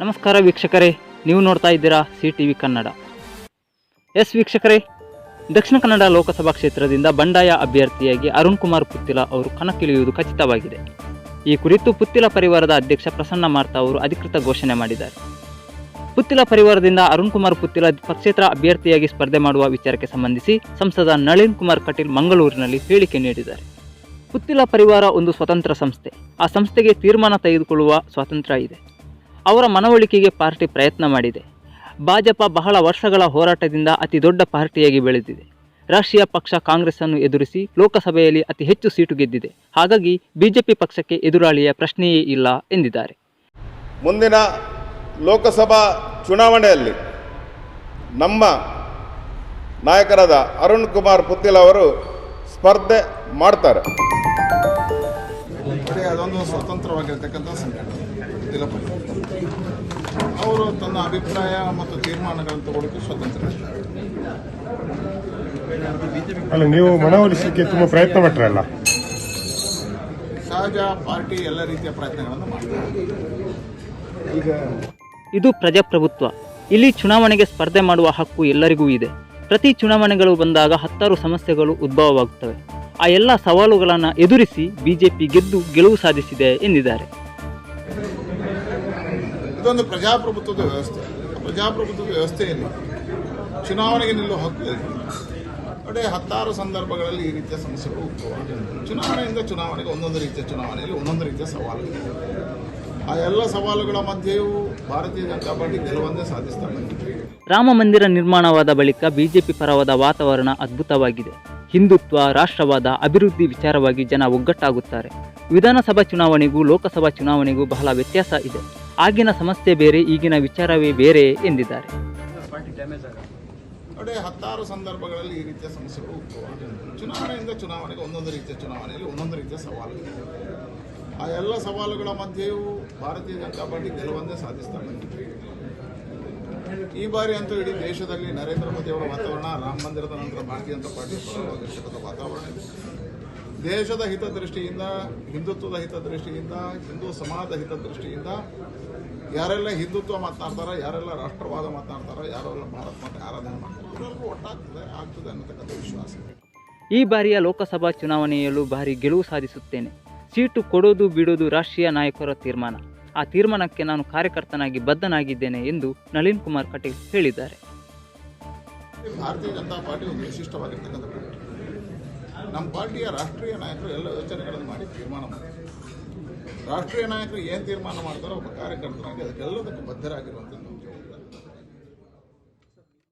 ನಮಸ್ಕಾರ ವೀಕ್ಷಕರೇ, ನೀವು ನೋಡ್ತಾ ಇದ್ದೀರಾ CTV ಕನ್ನಡ. ಎಸ್ ವೀಕ್ಷಕರೇ, ದಕ್ಷಿಣ ಕನ್ನಡ ಲೋಕಸಭಾ ಕ್ಷೇತ್ರದಿಂದ ಬಂಡಾಯ ಅಭ್ಯರ್ಥಿಯಾಗಿ ಅರುಣ್ ಕುಮಾರ್ ಪುತ್ತಿಲ ಅವರು ಕಣಕ್ಕಿಳಿಯುವುದು ಖಚಿತವಾಗಿದೆ. ಈ ಕುರಿತು ಪುತ್ತಿಲ ಪರಿವಾರದ ಅಧ್ಯಕ್ಷ ಪ್ರಸನ್ನ ಮಾರ್ತಾ ಅವರು ಅಧಿಕೃತ ಘೋಷಣೆ ಮಾಡಿದ್ದಾರೆ. ಪುತ್ತಿಲ ಪರಿವಾರದಿಂದ ಅರುಣ್ ಕುಮಾರ್ ಪುತ್ತಿಲ ಪಕ್ಷೇತರ ಅಭ್ಯರ್ಥಿಯಾಗಿ ಸ್ಪರ್ಧೆ ಮಾಡುವ ವಿಚಾರಕ್ಕೆ ಸಂಬಂಧಿಸಿ ಸಂಸದ ನಳಿನ್ ಕುಮಾರ್ ಕಟೀಲ್ ಮಂಗಳೂರಿನಲ್ಲಿ ಹೇಳಿಕೆ ನೀಡಿದ್ದಾರೆ. ಪುತ್ತಿಲ ಪರಿವಾರ ಒಂದು ಸ್ವತಂತ್ರ ಸಂಸ್ಥೆ. ಆ ಸಂಸ್ಥೆಗೆ ತೀರ್ಮಾನ ತೆಗೆದುಕೊಳ್ಳುವ ಸ್ವಾತಂತ್ರ್ಯ ಇದೆ. ಅವರ ಮನವೊಲಿಕೆಗೆ ಪಾರ್ಟಿ ಪ್ರಯತ್ನ ಮಾಡಿದೆ. ಭಾಜಪ ಬಹಳ ವರ್ಷಗಳ ಹೋರಾಟದಿಂದ ಅತಿ ದೊಡ್ಡ ಪಾರ್ಟಿಯಾಗಿ ಬೆಳೆದಿದೆ. ರಾಷ್ಟ್ರೀಯ ಪಕ್ಷ ಕಾಂಗ್ರೆಸ್ ಅನ್ನು ಎದುರಿಸಿ ಲೋಕಸಭೆಯಲ್ಲಿ ಅತಿ ಹೆಚ್ಚು ಸೀಟು ಗೆದ್ದಿದೆ. ಹಾಗಾಗಿ ಬಿಜೆಪಿ ಪಕ್ಷಕ್ಕೆ ಎದುರಾಳಿಯ ಪ್ರಶ್ನೆಯೇ ಇಲ್ಲ ಎಂದಿದ್ದಾರೆ. ಮುಂದಿನ ಲೋಕಸಭಾ ಚುನಾವಣೆಯಲ್ಲಿ ನಮ್ಮ ನಾಯಕರಾದ ಅರುಣ್ ಕುಮಾರ್ ಪುತ್ತಿಲ ಅವರು ಸ್ಪರ್ಧೆ ಮಾಡ್ತಾರೆ. ಅದೊಂದು ಸ್ವತಂತ್ರವಾಗಿರ್ತಕ್ಕಂಥ ಸಂಘಟನೆ. ಅವರು ತನ್ನ ಅಭಿಪ್ರಾಯ ಮತ್ತು ತೀರ್ಮಾನಗಳನ್ನು ತಗೊಳ್ಳೋಕೆ ಸ್ವತಂತ್ರ. ಅಲ್ಲ, ನೀವು ಮನವೊಲಿಸಲಿಕ್ಕೆ ತುಂಬ ಪ್ರಯತ್ನ ಪಟ್ಟರಲ್ಲ. ಸಹಜ, ಪಾರ್ಟಿ ಎಲ್ಲ ರೀತಿಯ ಪ್ರಯತ್ನಗಳನ್ನು ಮಾಡ್ತಾರೆ. ಈಗ ಇದು ಪ್ರಜಾಪ್ರಭುತ್ವ. ಇಲ್ಲಿ ಚುನಾವಣೆಗೆ ಸ್ಪರ್ಧೆ ಮಾಡುವ ಹಕ್ಕು ಎಲ್ಲರಿಗೂ ಇದೆ. ಪ್ರತಿ ಚುನಾವಣೆಗಳು ಬಂದಾಗ ಹತ್ತಾರು ಸಮಸ್ಯೆಗಳು ಉದ್ಭವವಾಗುತ್ತವೆ. ಆ ಎಲ್ಲ ಸವಾಲುಗಳನ್ನು ಎದುರಿಸಿ ಬಿಜೆಪಿ ಗೆದ್ದು ಗೆಲುವು ಸಾಧಿಸಿದೆ ಎಂದಿದ್ದಾರೆ. ಇದೊಂದು ಪ್ರಜಾಪ್ರಭುತ್ವದ ವ್ಯವಸ್ಥೆ. ಪ್ರಜಾಪ್ರಭುತ್ವದ ವ್ಯವಸ್ಥೆಯಲ್ಲಿ ಚುನಾವಣೆಗೆ ನಿಲ್ಲುವ ಹಕ್ಕು ಇದೆ. ನೋಡಿ, ಹತ್ತಾರು ಸಂದರ್ಭಗಳಲ್ಲಿ ಈ ರೀತಿಯ ಸಮಸ್ಯೆಗಳು ಉದ್ಭವ. ಚುನಾವಣೆಯಿಂದ ಚುನಾವಣೆಗೆ ಒಂದೊಂದು ರೀತಿಯ ಚುನಾವಣೆಯಲ್ಲಿ ಒಂದೊಂದು ರೀತಿಯ ಸವಾಲುಗಳು. ಆ ಎಲ್ಲ ಸವಾಲುಗಳ ಮಧ್ಯೆಯೂ ಭಾರತೀಯ ಜನತಾ ಪಾರ್ಟಿ ಗೆಲುವನ್ನೇ ಸಾಧಿಸ್ತಾ ಬಂದಿದೆ. ರಾಮ ಮಂದಿರ ನಿರ್ಮಾಣವಾದ ಬಳಿಕ ಬಿಜೆಪಿ ಪರವಾದ ವಾತಾವರಣ ಅದ್ಭುತವಾಗಿದೆ. ಹಿಂದುತ್ವ, ರಾಷ್ಟ್ರವಾದ, ಅಭಿವೃದ್ಧಿ ವಿಚಾರವಾಗಿ ಜನ ಒಗ್ಗಟ್ಟಾಗುತ್ತಾರೆ. ವಿಧಾನಸಭಾ ಚುನಾವಣೆಗೂ ಲೋಕಸಭಾ ಚುನಾವಣೆಗೂ ಬಹಳ ವ್ಯತ್ಯಾಸ ಇದೆ. ಆಗಿನ ಸಮಸ್ಯೆ ಬೇರೆ, ಈಗಿನ ವಿಚಾರವೇ ಬೇರೆ ಎಂದಿದ್ದಾರೆ. ನೋಡಿ, ಹತ್ತಾರು ಸಂದರ್ಭಗಳಲ್ಲಿ ಈ ರೀತಿಯ ಸಮಸ್ಯೆಗಳು ಉದ್ಭವ. ಚುನಾವಣೆಯಿಂದ ಚುನಾವಣೆಗೆ ಒಂದೊಂದು ರೀತಿಯ ಚುನಾವಣೆಯಲ್ಲಿ ಒಂದೊಂದು ರೀತಿಯ ಸವಾಲುಗಳು. ಆ ಎಲ್ಲ ಸವಾಲುಗಳ ಮಧ್ಯೆಯೂ ಭಾರತೀಯ ಜನತಾ ಪಾರ್ಟಿ ಗೆಲುವನ್ನೇ ಸಾಧಿಸ್ತಾ ಬಂದಿದೆ. ಈ ಬಾರಿ ಅಂತೂ ಇಡೀ ದೇಶದಲ್ಲಿ ನರೇಂದ್ರ ಮೋದಿ ಅವರ ವಾತಾವರಣ, ರಾಮ ಮಂದಿರದ ನಂತರ ಭಾರತೀಯ ಜನತಾ ಪಾರ್ಟಿ ಪರವಾದ ವಾತಾವರಣ ಇದೆ. ದೇಶದ ಹಿತದೃಷ್ಟಿಯಿಂದ, ಹಿಂದುತ್ವದ ಹಿತದೃಷ್ಟಿಯಿಂದ, ಹಿಂದೂ ಸಮಾಜದ ಹಿತದೃಷ್ಟಿಯಿಂದ ಯಾರೆಲ್ಲ ಹಿಂದುತ್ವ ಮಾತನಾಡ್ತಾರೋ, ಯಾರೆಲ್ಲ ರಾಷ್ಟ್ರವಾದ ಮಾತನಾಡ್ತಾರೋ, ಯಾರೆಲ್ಲ ಭಾರತ ಮಾತೆ ಆರಾಧನೆ ಮಾಡ್ತಾರೆ, ಇವರೆಲ್ಲರೂ ಆಗ್ತದೆ ಅನ್ನತಕ್ಕಂಥ ವಿಶ್ವಾಸ ಇದೆ. ಈ ಬಾರಿಯ ಲೋಕಸಭಾ ಚುನಾವಣೆಯಲ್ಲೂ ಭಾರಿ ಗೆಲುವು ಸಾಧಿಸುತ್ತೇನೆ. ಸೀಟು ಕೊಡೋದು ಬಿಡೋದು ರಾಷ್ಟ್ರೀಯ ನಾಯಕರ ತೀರ್ಮಾನ. ಆ ತೀರ್ಮಾನಕ್ಕೆ ನಾನು ಕಾರ್ಯಕರ್ತನಾಗಿ ಬದ್ಧನಾಗಿದ್ದೇನೆ ಎಂದು ನಳಿನ್ ಕುಮಾರ್ ಕಟೀಲ್ ಹೇಳಿದ್ದಾರೆ. ಭಾರತೀಯ ಜನತಾ ಪಾರ್ಟಿ ಒಂದು ವಿಶಿಷ್ಟವಾಗಿರ್ತಕ್ಕಂಥ ಪಾರ್ಟಿ. ನಮ್ಮ ಪಾರ್ಟಿಯ ರಾಷ್ಟ್ರೀಯ ನಾಯಕರು ಎಲ್ಲ ಯೋಚನೆಗಳನ್ನು ಮಾಡಿ ತೀರ್ಮಾನ ಮಾಡ್ತಾರೆ. ರಾಷ್ಟ್ರೀಯ ನಾಯಕರು ಏನು ತೀರ್ಮಾನ ಮಾಡ್ತಾರೋ ಒಬ್ಬ ಕಾರ್ಯಕರ್ತನಾಗಿ ಅದಕ್ಕೆಲ್ಲದಕ್ಕೂ ಬದ್ಧರಾಗಿರುವಂಥದ್ದು.